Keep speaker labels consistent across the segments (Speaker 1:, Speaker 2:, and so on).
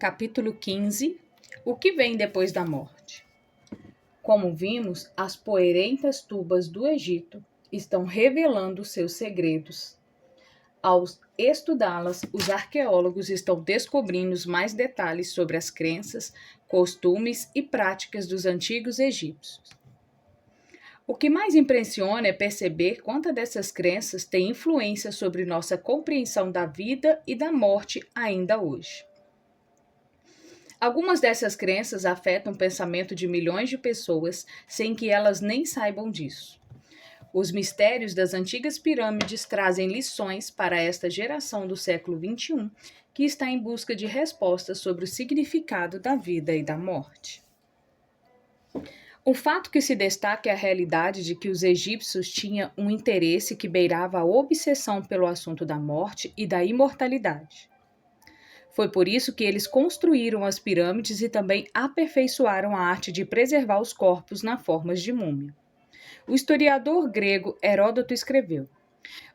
Speaker 1: Capítulo 15. O que vem depois da morte? Como vimos, as poeirentas tubas do Egito estão revelando seus segredos. Ao estudá-las, os arqueólogos estão descobrindo mais detalhes sobre as crenças, costumes e práticas dos antigos egípcios. O que mais impressiona é perceber quantas dessas crenças têm influência sobre nossa compreensão da vida e da morte ainda hoje. Algumas dessas crenças afetam o pensamento de milhões de pessoas sem que elas nem saibam disso. Os mistérios das antigas pirâmides trazem lições para esta geração do século XXI, que está em busca de respostas sobre o significado da vida e da morte. O fato que se destaca é a realidade de que os egípcios tinham um interesse que beirava a obsessão pelo assunto da morte e da imortalidade. Foi por isso que eles construíram as pirâmides e também aperfeiçoaram a arte de preservar os corpos na forma de múmia. O historiador grego Heródoto escreveu: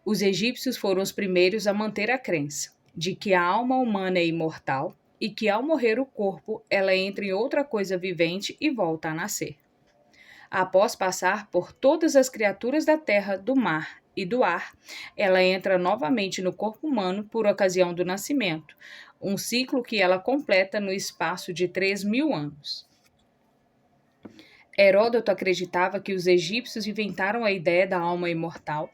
Speaker 1: os egípcios foram os primeiros a manter a crença de que a alma humana é imortal e que ao morrer o corpo, ela entra em outra coisa vivente e volta a nascer. Após passar por todas as criaturas da terra, do mar e do ar, ela entra novamente no corpo humano por ocasião do nascimento, um ciclo que ela completa no espaço de 3.000 anos. Heródoto acreditava que os egípcios inventaram a ideia da alma imortal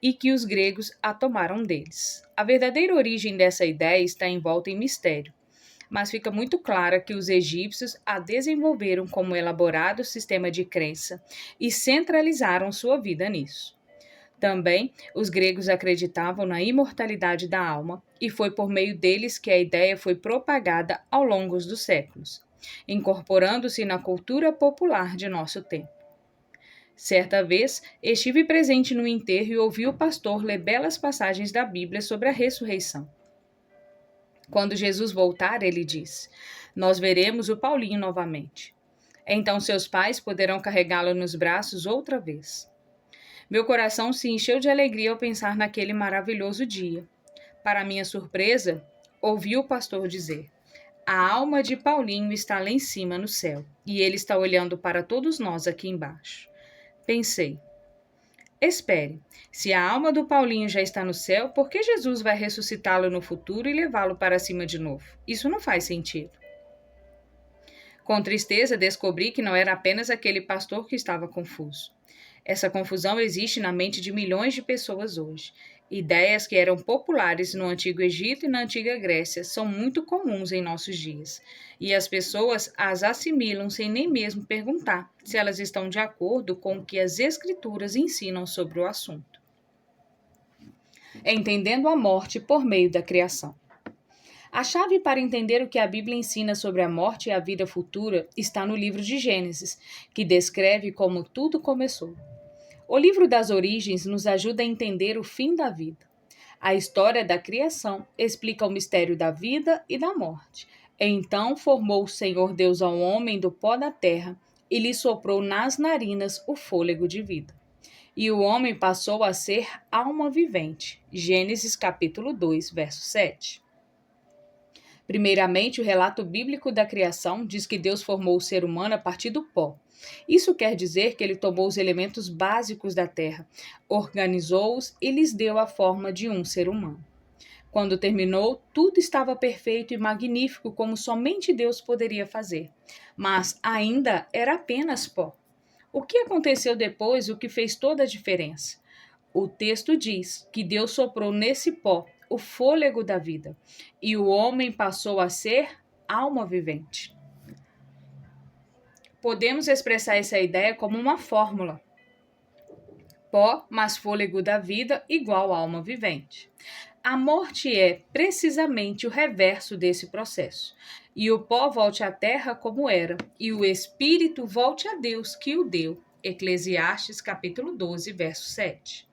Speaker 1: e que os gregos a tomaram deles. A verdadeira origem dessa ideia está envolta em mistério, mas fica muito clara que os egípcios a desenvolveram como elaborado sistema de crença e centralizaram sua vida nisso. Também, os gregos acreditavam na imortalidade da alma e foi por meio deles que a ideia foi propagada ao longo dos séculos, incorporando-se na cultura popular de nosso tempo. Certa vez, estive presente no enterro e ouvi o pastor ler belas passagens da Bíblia sobre a ressurreição. Quando Jesus voltar, ele disse: nós veremos o Paulinho novamente. Então seus pais poderão carregá-lo nos braços outra vez. Meu coração se encheu de alegria ao pensar naquele maravilhoso dia. Para minha surpresa, ouvi o pastor dizer: a alma de Paulinho está lá em cima no céu, e ele está olhando para todos nós aqui embaixo. Pensei: espere, se a alma do Paulinho já está no céu, por que Jesus vai ressuscitá-lo no futuro e levá-lo para cima de novo? Isso não faz sentido. Com tristeza, descobri que não era apenas aquele pastor que estava confuso. Essa confusão existe na mente de milhões de pessoas hoje. Ideias que eram populares no Antigo Egito e na Antiga Grécia são muito comuns em nossos dias, e as pessoas as assimilam sem nem mesmo perguntar se elas estão de acordo com o que as Escrituras ensinam sobre o assunto. Entendendo a morte por meio da criação. A chave para entender o que a Bíblia ensina sobre a morte e a vida futura está no livro de Gênesis, que descreve como tudo começou. O livro das origens nos ajuda a entender o fim da vida. A história da criação explica o mistério da vida e da morte. Então formou o Senhor Deus ao homem do pó da terra e lhe soprou nas narinas o fôlego de vida. E o homem passou a ser alma vivente. Gênesis capítulo 2, verso 7. Primeiramente, o relato bíblico da criação diz que Deus formou o ser humano a partir do pó. Isso quer dizer que ele tomou os elementos básicos da terra, organizou-os e lhes deu a forma de um ser humano. Quando terminou, tudo estava perfeito e magnífico como somente Deus poderia fazer. Mas ainda era apenas pó. O que aconteceu depois, o que fez toda a diferença? O texto diz que Deus soprou nesse pó o fôlego da vida, e o homem passou a ser alma vivente. Podemos expressar essa ideia como uma fórmula. Pó mais fôlego da vida igual alma vivente. A morte é precisamente o reverso desse processo. E o pó volte à terra como era, e o espírito volte a Deus que o deu. Eclesiastes capítulo 12, verso 7.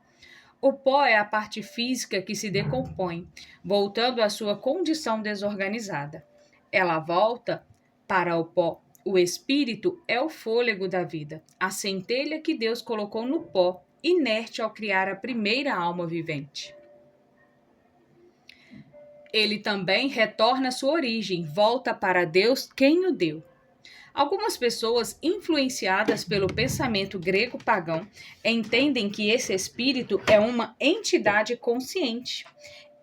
Speaker 1: O pó é a parte física que se decompõe, voltando à sua condição desorganizada. Ela volta para o pó. O espírito é o fôlego da vida, a centelha que Deus colocou no pó, inerte ao criar a primeira alma vivente. Ele também retorna à sua origem, volta para Deus quem o deu. Algumas pessoas, influenciadas pelo pensamento grego pagão, entendem que esse espírito é uma entidade consciente.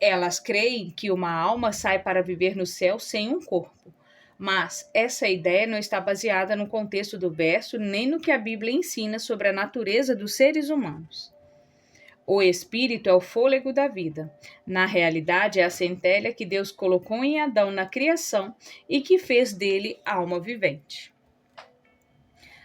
Speaker 1: Elas creem que uma alma sai para viver no céu sem um corpo. Mas essa ideia não está baseada no contexto do verso nem no que a Bíblia ensina sobre a natureza dos seres humanos. O espírito é o fôlego da vida. Na realidade, é a centelha que Deus colocou em Adão na criação e que fez dele alma vivente.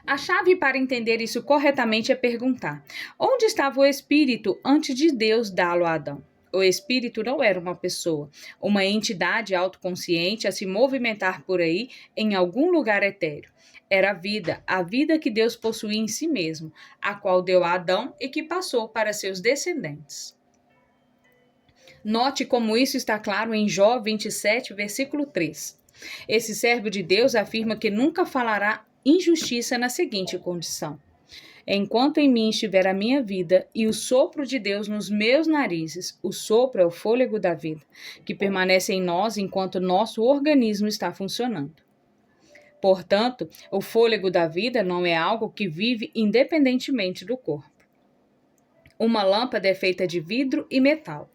Speaker 1: A chave para entender isso corretamente é perguntar: onde estava o espírito antes de Deus dá-lo a Adão? O espírito não era uma pessoa, uma entidade autoconsciente a se movimentar por aí em algum lugar etéreo. Era a vida que Deus possuía em si mesmo, a qual deu a Adão e que passou para seus descendentes. Note como isso está claro em Jó 27, versículo 3. Esse servo de Deus afirma que nunca falará injustiça na seguinte condição: enquanto em mim estiver a minha vida e o sopro de Deus nos meus narizes, o sopro é o fôlego da vida, que permanece em nós enquanto nosso organismo está funcionando. Portanto, o fôlego da vida não é algo que vive independentemente do corpo. Uma lâmpada é feita de vidro e metal.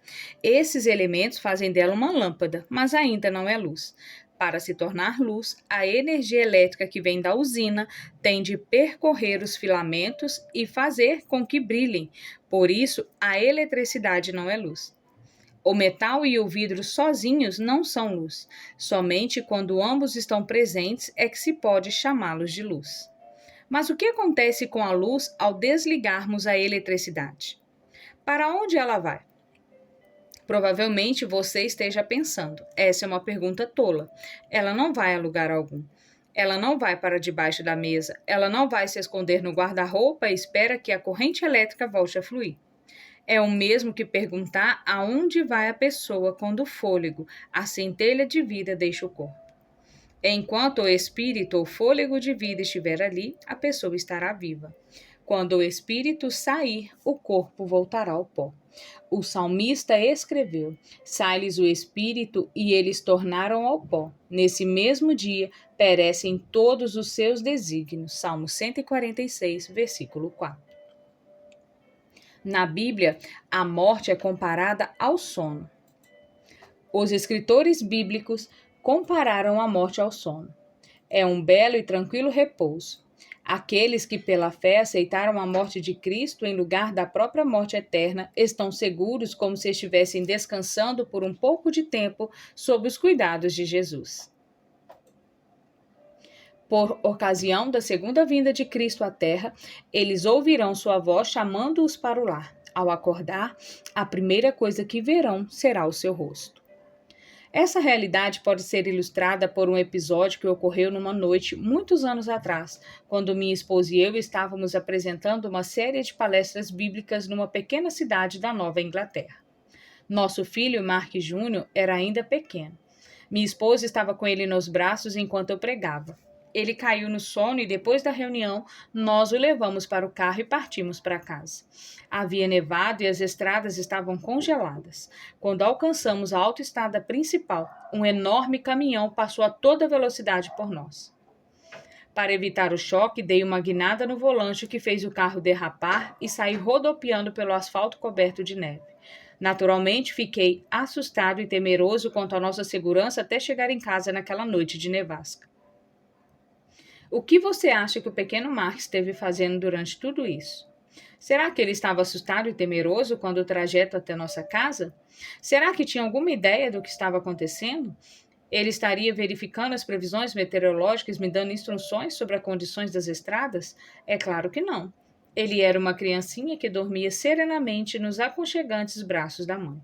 Speaker 1: Esses elementos fazem dela uma lâmpada, mas ainda não é luz. Para se tornar luz, a energia elétrica que vem da usina tem de percorrer os filamentos e fazer com que brilhem. Por isso, a eletricidade não é luz. O metal e o vidro sozinhos não são luz. Somente quando ambos estão presentes é que se pode chamá-los de luz. Mas o que acontece com a luz ao desligarmos a eletricidade? Para onde ela vai? Provavelmente você esteja pensando: essa é uma pergunta tola. Ela não vai a lugar algum. Ela não vai para debaixo da mesa. Ela não vai se esconder no guarda-roupa e espera que a corrente elétrica volte a fluir. É o mesmo que perguntar aonde vai a pessoa quando o fôlego, a centelha de vida, deixa o corpo. Enquanto o espírito ou fôlego de vida estiver ali, a pessoa estará viva. Quando o espírito sair, o corpo voltará ao pó. O salmista escreveu: sai-lhes o espírito e eles tornaram ao pó. Nesse mesmo dia perecem todos os seus desígnios. Salmo 146, versículo 4. Na Bíblia, a morte é comparada ao sono. Os escritores bíblicos compararam a morte ao sono. É um belo e tranquilo repouso. Aqueles que pela fé aceitaram a morte de Cristo em lugar da própria morte eterna estão seguros como se estivessem descansando por um pouco de tempo sob os cuidados de Jesus. Por ocasião da segunda vinda de Cristo à Terra, eles ouvirão sua voz chamando-os para o lar. Ao acordar, a primeira coisa que verão será o seu rosto. Essa realidade pode ser ilustrada por um episódio que ocorreu numa noite, muitos anos atrás, quando minha esposa e eu estávamos apresentando uma série de palestras bíblicas numa pequena cidade da Nova Inglaterra. Nosso filho, Mark Jr., era ainda pequeno. Minha esposa estava com ele nos braços enquanto eu pregava. Ele caiu no sono e depois da reunião, nós o levamos para o carro e partimos para casa. Havia nevado e as estradas estavam congeladas. Quando alcançamos a autoestrada principal, um enorme caminhão passou a toda velocidade por nós. Para evitar o choque, dei uma guinada no volante que fez o carro derrapar e sair rodopiando pelo asfalto coberto de neve. Naturalmente, fiquei assustado e temeroso quanto à nossa segurança até chegar em casa naquela noite de nevasca. O que você acha que o pequeno Mark esteve fazendo durante tudo isso? Será que ele estava assustado e temeroso quando o trajeto até nossa casa? Será que tinha alguma ideia do que estava acontecendo? Ele estaria verificando as previsões meteorológicas, me dando instruções sobre as condições das estradas? É claro que não. Ele era uma criancinha que dormia serenamente nos aconchegantes braços da mãe.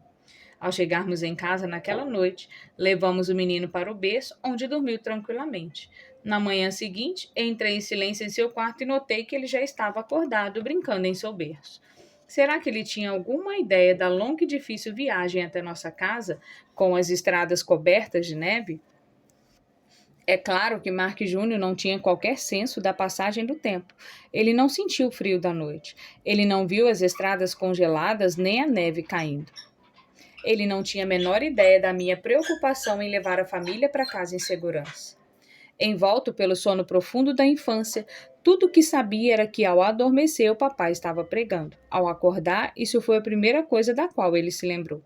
Speaker 1: Ao chegarmos em casa naquela noite, levamos o menino para o berço, onde dormiu tranquilamente. Na manhã seguinte, entrei em silêncio em seu quarto e notei que ele já estava acordado, brincando em seu berço. Será que ele tinha alguma ideia da longa e difícil viagem até nossa casa, com as estradas cobertas de neve? É claro que Mark Júnior não tinha qualquer senso da passagem do tempo. Ele não sentiu o frio da noite. Ele não viu as estradas congeladas nem a neve caindo. Ele não tinha a menor ideia da minha preocupação em levar a família para casa em segurança. Envolto pelo sono profundo da infância, tudo o que sabia era que ao adormecer o papai estava pregando. Ao acordar, isso foi a primeira coisa da qual ele se lembrou.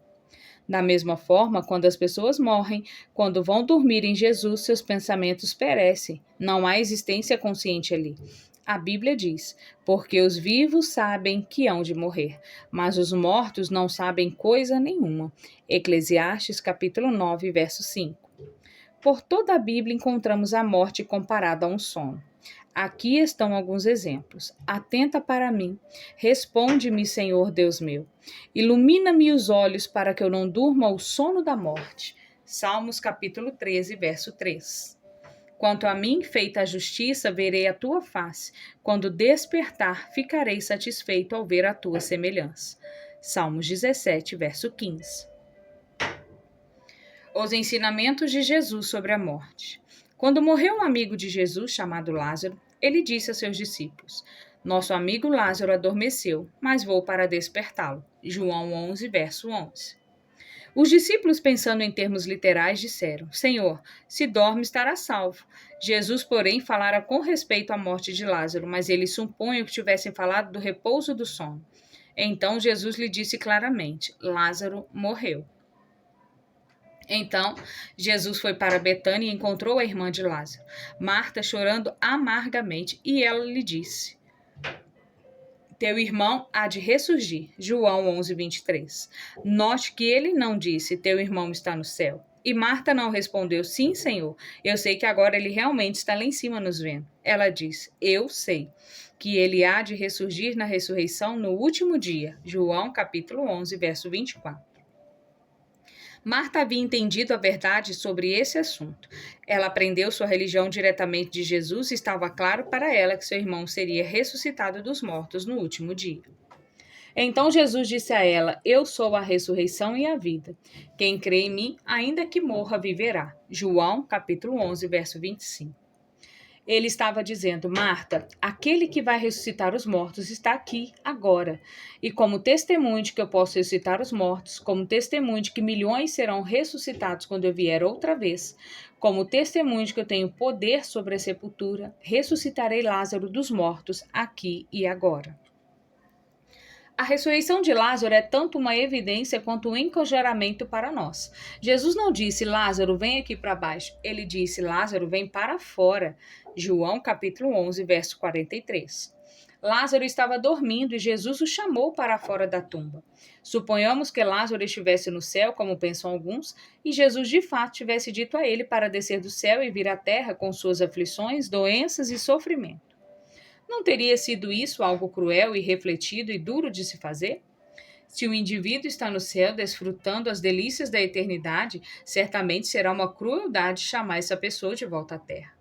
Speaker 1: Da mesma forma, quando as pessoas morrem, quando vão dormir em Jesus, seus pensamentos perecem. Não há existência consciente ali. A Bíblia diz: porque os vivos sabem que hão de morrer, mas os mortos não sabem coisa nenhuma. Eclesiastes capítulo 9, verso 5. Por toda a Bíblia encontramos a morte comparada a um sono. Aqui estão alguns exemplos. Atenta para mim. Responde-me, Senhor Deus meu. Ilumina-me os olhos para que eu não durma o sono da morte. Salmos capítulo 13, verso 3. Quanto a mim, feita a justiça, verei a tua face. Quando despertar, ficarei satisfeito ao ver a tua semelhança. Salmos 17, verso 15. Os ensinamentos de Jesus sobre a morte. Quando morreu um amigo de Jesus chamado Lázaro, ele disse a seus discípulos: Nosso amigo Lázaro adormeceu, mas vou para despertá-lo. João 11, verso 11. Os discípulos, pensando em termos literais, disseram: Senhor, se dorme, estará salvo. Jesus, porém, falara com respeito à morte de Lázaro, mas eles supunham que tivessem falado do repouso do sono. Então Jesus lhe disse claramente: Lázaro morreu. Então, Jesus foi para Betânia e encontrou a irmã de Lázaro, Marta, chorando amargamente, e ela lhe disse: Teu irmão há de ressurgir. João 11, 23. Note que ele não disse: Teu irmão está no céu. E Marta não respondeu: Sim, Senhor, eu sei que agora ele realmente está lá em cima nos vendo. Ela disse: Eu sei que ele há de ressurgir na ressurreição no último dia. João capítulo 11, verso 24. Marta havia entendido a verdade sobre esse assunto. Ela aprendeu sua religião diretamente de Jesus e estava claro para ela que seu irmão seria ressuscitado dos mortos no último dia. Então Jesus disse a ela: Eu sou a ressurreição e a vida. Quem crê em mim, ainda que morra, viverá. João, capítulo 11, verso 25. Ele estava dizendo: Marta, aquele que vai ressuscitar os mortos está aqui, agora. E como testemunho de que eu posso ressuscitar os mortos, como testemunho de que milhões serão ressuscitados quando eu vier outra vez, como testemunho de que eu tenho poder sobre a sepultura, ressuscitarei Lázaro dos mortos aqui e agora. A ressurreição de Lázaro é tanto uma evidência quanto um encorajamento para nós. Jesus não disse: Lázaro, vem aqui para baixo. Ele disse: Lázaro, vem para fora. João capítulo 11, verso 43. Lázaro estava dormindo e Jesus o chamou para fora da tumba. Suponhamos que Lázaro estivesse no céu, como pensam alguns, e Jesus de fato tivesse dito a ele para descer do céu e vir à terra com suas aflições, doenças e sofrimento. Não teria sido isso algo cruel, irrefletido e duro de se fazer? Se o indivíduo está no céu desfrutando as delícias da eternidade, certamente será uma crueldade chamar essa pessoa de volta à terra.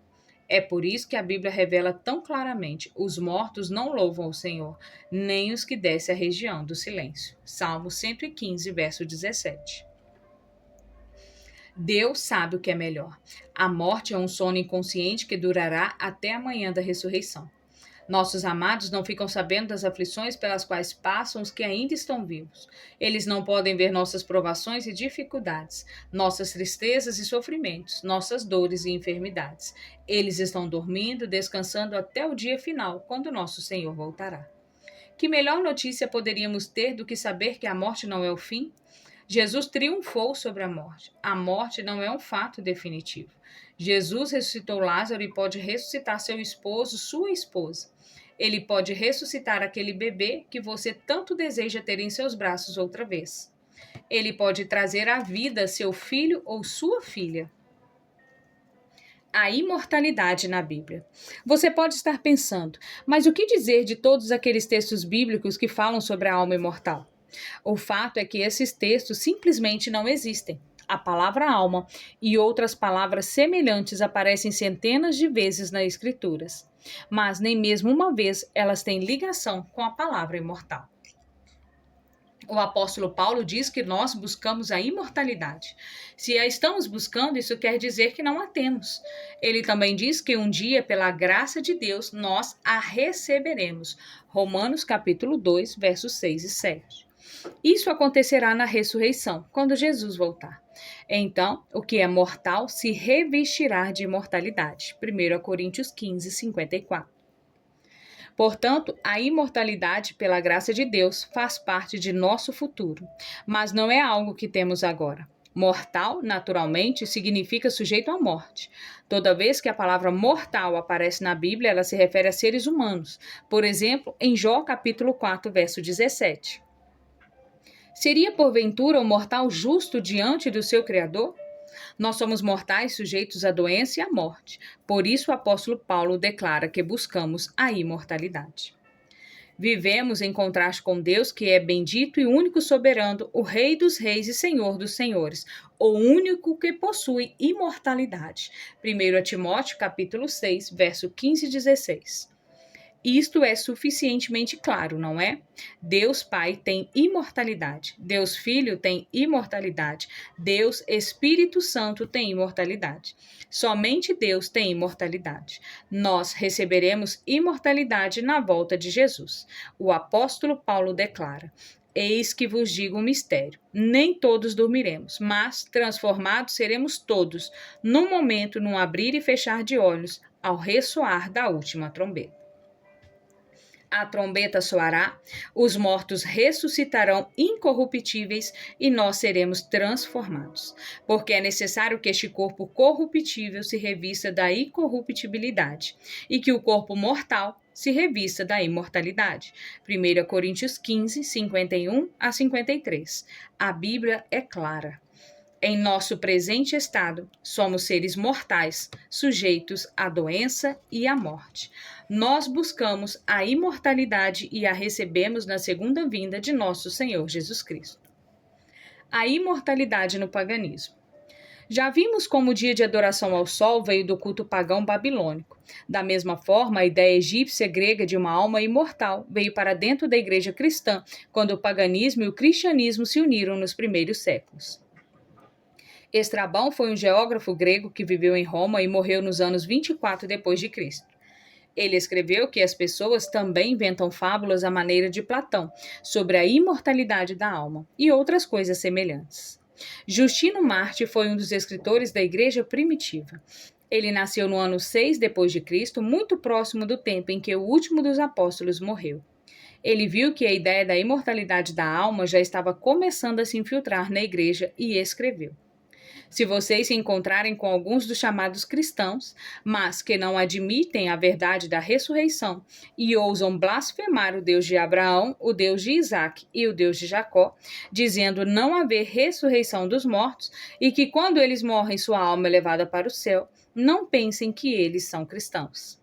Speaker 1: É por isso que a Bíblia revela tão claramente: os mortos não louvam o Senhor, nem os que descem à região do silêncio. Salmo 115, verso 17. Deus sabe o que é melhor. A morte é um sono inconsciente que durará até a manhã da ressurreição. Nossos amados não ficam sabendo das aflições pelas quais passam os que ainda estão vivos. Eles não podem ver nossas provações e dificuldades, nossas tristezas e sofrimentos, nossas dores e enfermidades. Eles estão dormindo, descansando até o dia final, quando nosso Senhor voltará. Que melhor notícia poderíamos ter do que saber que a morte não é o fim? Jesus triunfou sobre a morte. A morte não é um fato definitivo. Jesus ressuscitou Lázaro e pode ressuscitar seu esposo, sua esposa. Ele pode ressuscitar aquele bebê que você tanto deseja ter em seus braços outra vez. Ele pode trazer à vida seu filho ou sua filha. A imortalidade na Bíblia. Você pode estar pensando, mas o que dizer de todos aqueles textos bíblicos que falam sobre a alma imortal? O fato é que esses textos simplesmente não existem. A palavra alma e outras palavras semelhantes aparecem centenas de vezes nas Escrituras, mas nem mesmo uma vez elas têm ligação com a palavra imortal. O apóstolo Paulo diz que nós buscamos a imortalidade. Se a estamos buscando, isso quer dizer que não a temos. Ele também diz que um dia, pela graça de Deus, nós a receberemos. Romanos capítulo 2, versos 6 e 7. Isso acontecerá na ressurreição, quando Jesus voltar. Então, o que é mortal se revestirá de imortalidade. 1 Coríntios 15, 54. Portanto, a imortalidade, pela graça de Deus, faz parte de nosso futuro, mas não é algo que temos agora. Mortal, naturalmente, significa sujeito à morte. Toda vez que a palavra mortal aparece na Bíblia, ela se refere a seres humanos. Por exemplo, em Jó capítulo 4, verso 17. Seria porventura o mortal justo diante do seu Criador? Nós somos mortais sujeitos à doença e à morte. Por isso o apóstolo Paulo declara que buscamos a imortalidade. Vivemos em contraste com Deus, que é bendito e único soberano, o Rei dos reis e Senhor dos senhores, o único que possui imortalidade. 1 Timóteo capítulo 6, verso 15 e 16. Isto é suficientemente claro, não é? Deus Pai tem imortalidade, Deus Filho tem imortalidade, Deus Espírito Santo tem imortalidade. Somente Deus tem imortalidade. Nós receberemos imortalidade na volta de Jesus. O apóstolo Paulo declara: Eis que vos digo um mistério. Nem todos dormiremos, mas transformados seremos todos, num momento, num abrir e fechar de olhos, ao ressoar da última trombeta. A trombeta soará, os mortos ressuscitarão incorruptíveis e nós seremos transformados. Porque é necessário que este corpo corruptível se revista da incorruptibilidade e que o corpo mortal se revista da imortalidade. 1 Coríntios 15, 51 a 53. A Bíblia é clara. Em nosso presente estado, somos seres mortais, sujeitos à doença e à morte. Nós buscamos a imortalidade e a recebemos na segunda vinda de nosso Senhor Jesus Cristo. A imortalidade no paganismo. Já vimos como o dia de adoração ao sol veio do culto pagão babilônico. Da mesma forma, a ideia egípcia grega de uma alma imortal veio para dentro da igreja cristã, quando o paganismo e o cristianismo se uniram nos primeiros séculos. Estrabão foi um geógrafo grego que viveu em Roma e morreu nos anos 24 depois de Cristo. Ele escreveu que as pessoas também inventam fábulas à maneira de Platão sobre a imortalidade da alma e outras coisas semelhantes. Justino Marte foi um dos escritores da igreja primitiva. Ele nasceu no ano 6 depois de Cristo, muito próximo do tempo em que o último dos apóstolos morreu. Ele viu que a ideia da imortalidade da alma já estava começando a se infiltrar na igreja e escreveu: Se vocês se encontrarem com alguns dos chamados cristãos, mas que não admitem a verdade da ressurreição e ousam blasfemar o Deus de Abraão, o Deus de Isaque e o Deus de Jacó, dizendo não haver ressurreição dos mortos e que quando eles morrem sua alma é levada para o céu, não pensem que eles são cristãos.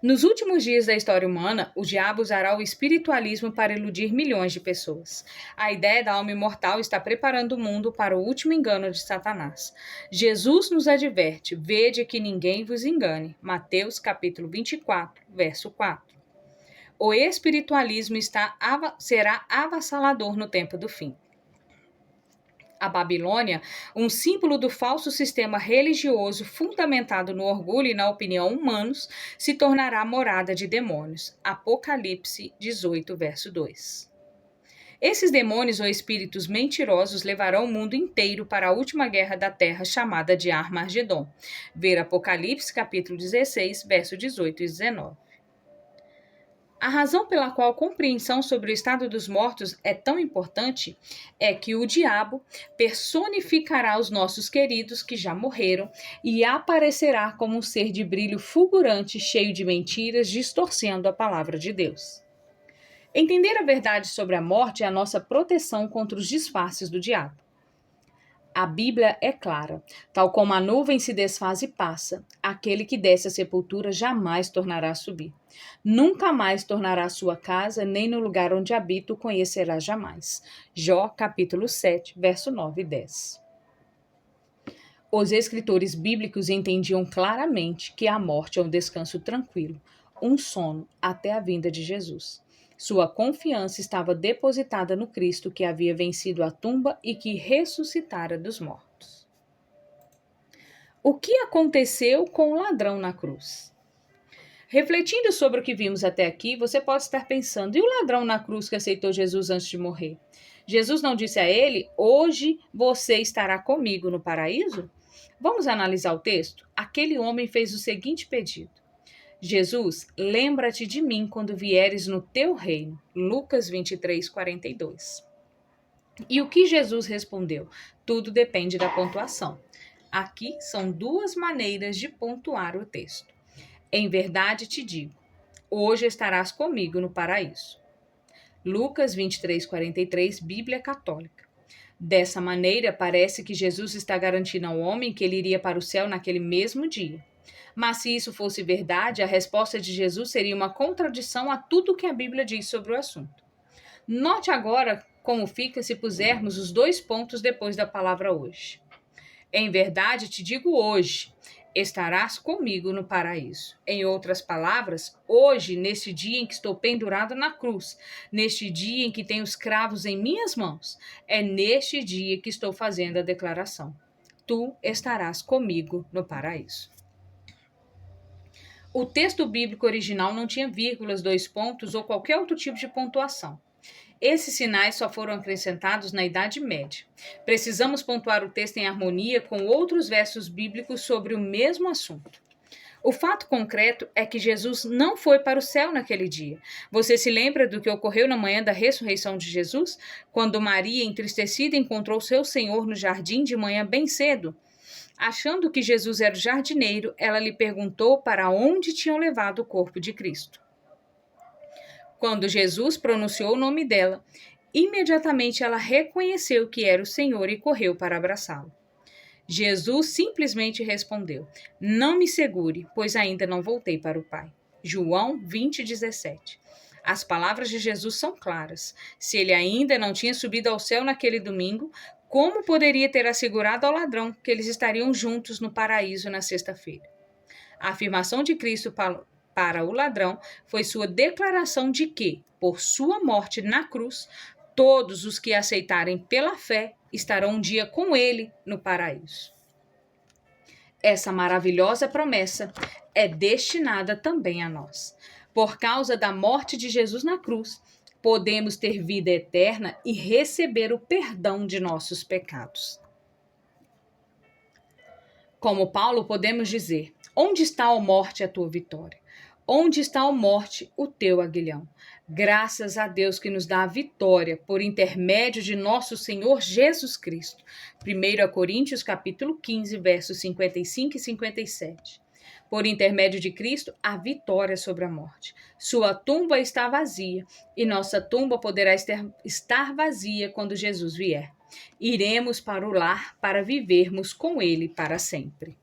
Speaker 1: Nos últimos dias da história humana, o diabo usará o espiritualismo para iludir milhões de pessoas. A ideia da alma imortal está preparando o mundo para o último engano de Satanás. Jesus nos adverte: vede que ninguém vos engane. Mateus capítulo 24, verso 4. O espiritualismo será avassalador no tempo do fim. A Babilônia, um símbolo do falso sistema religioso fundamentado no orgulho e na opinião humanos, se tornará morada de demônios. Apocalipse 18, verso 2. Esses demônios ou espíritos mentirosos levarão o mundo inteiro para a última guerra da terra, chamada de Armagedon. Ver Apocalipse capítulo 16, verso 18 e 19. A razão pela qual a compreensão sobre o estado dos mortos é tão importante é que o diabo personificará os nossos queridos que já morreram e aparecerá como um ser de brilho fulgurante, cheio de mentiras, distorcendo a palavra de Deus. Entender a verdade sobre a morte é a nossa proteção contra os disfarces do diabo. A Bíblia é clara. Tal como a nuvem se desfaz e passa, aquele que desce à sepultura jamais tornará a subir. Nunca mais tornará a sua casa, nem no lugar onde habita o conhecerá jamais. Jó, capítulo 7, verso 9 e 10. Os escritores bíblicos entendiam claramente que a morte é um descanso tranquilo, um sono até a vinda de Jesus. Sua confiança estava depositada no Cristo que havia vencido a tumba e que ressuscitara dos mortos. O que aconteceu com o ladrão na cruz? Refletindo sobre o que vimos até aqui, você pode estar pensando: e o ladrão na cruz que aceitou Jesus antes de morrer? Jesus não disse a ele: hoje você estará comigo no paraíso? Vamos analisar o texto? Aquele homem fez o seguinte pedido: Jesus, lembra-te de mim quando vieres no teu reino. Lucas 23, 42. E o que Jesus respondeu? Tudo depende da pontuação. Aqui são duas maneiras de pontuar o texto. Em verdade te digo, hoje estarás comigo no paraíso. Lucas 23, 43, Bíblia Católica. Dessa maneira, parece que Jesus está garantindo ao homem que ele iria para o céu naquele mesmo dia. Mas se isso fosse verdade, a resposta de Jesus seria uma contradição a tudo que a Bíblia diz sobre o assunto. Note agora como fica se pusermos os dois pontos depois da palavra hoje. Em verdade te digo hoje, estarás comigo no paraíso. Em outras palavras, hoje, neste dia em que estou pendurado na cruz, neste dia em que tenho os cravos em minhas mãos, é neste dia que estou fazendo a declaração. Tu estarás comigo no paraíso. O texto bíblico original não tinha vírgulas, dois pontos ou qualquer outro tipo de pontuação. Esses sinais só foram acrescentados na Idade Média. Precisamos pontuar o texto em harmonia com outros versos bíblicos sobre o mesmo assunto. O fato concreto é que Jesus não foi para o céu naquele dia. Você se lembra do que ocorreu na manhã da ressurreição de Jesus? Quando Maria, entristecida, encontrou seu Senhor no jardim de manhã bem cedo? Achando que Jesus era o jardineiro, ela lhe perguntou para onde tinham levado o corpo de Cristo. Quando Jesus pronunciou o nome dela, imediatamente ela reconheceu que era o Senhor e correu para abraçá-lo. Jesus simplesmente respondeu: não me segure, pois ainda não voltei para o Pai. João 20:17. As palavras de Jesus são claras. Se ele ainda não tinha subido ao céu naquele domingo, como poderia ter assegurado ao ladrão que eles estariam juntos no paraíso na sexta-feira? A afirmação de Cristo para o ladrão foi sua declaração de que, por sua morte na cruz, todos os que aceitarem pela fé estarão um dia com ele no paraíso. Essa maravilhosa promessa é destinada também a nós. Por causa da morte de Jesus na cruz, podemos ter vida eterna e receber o perdão de nossos pecados. Como Paulo, podemos dizer: onde está, ó morte, a tua vitória? Onde está, ó morte, o teu aguilhão? Graças a Deus que nos dá a vitória por intermédio de nosso Senhor Jesus Cristo. 1 Coríntios capítulo 15, versos 55 e 57. Por intermédio de Cristo, a vitória sobre a morte. Sua tumba está vazia e nossa tumba poderá estar vazia quando Jesus vier. Iremos para o lar para vivermos com ele para sempre.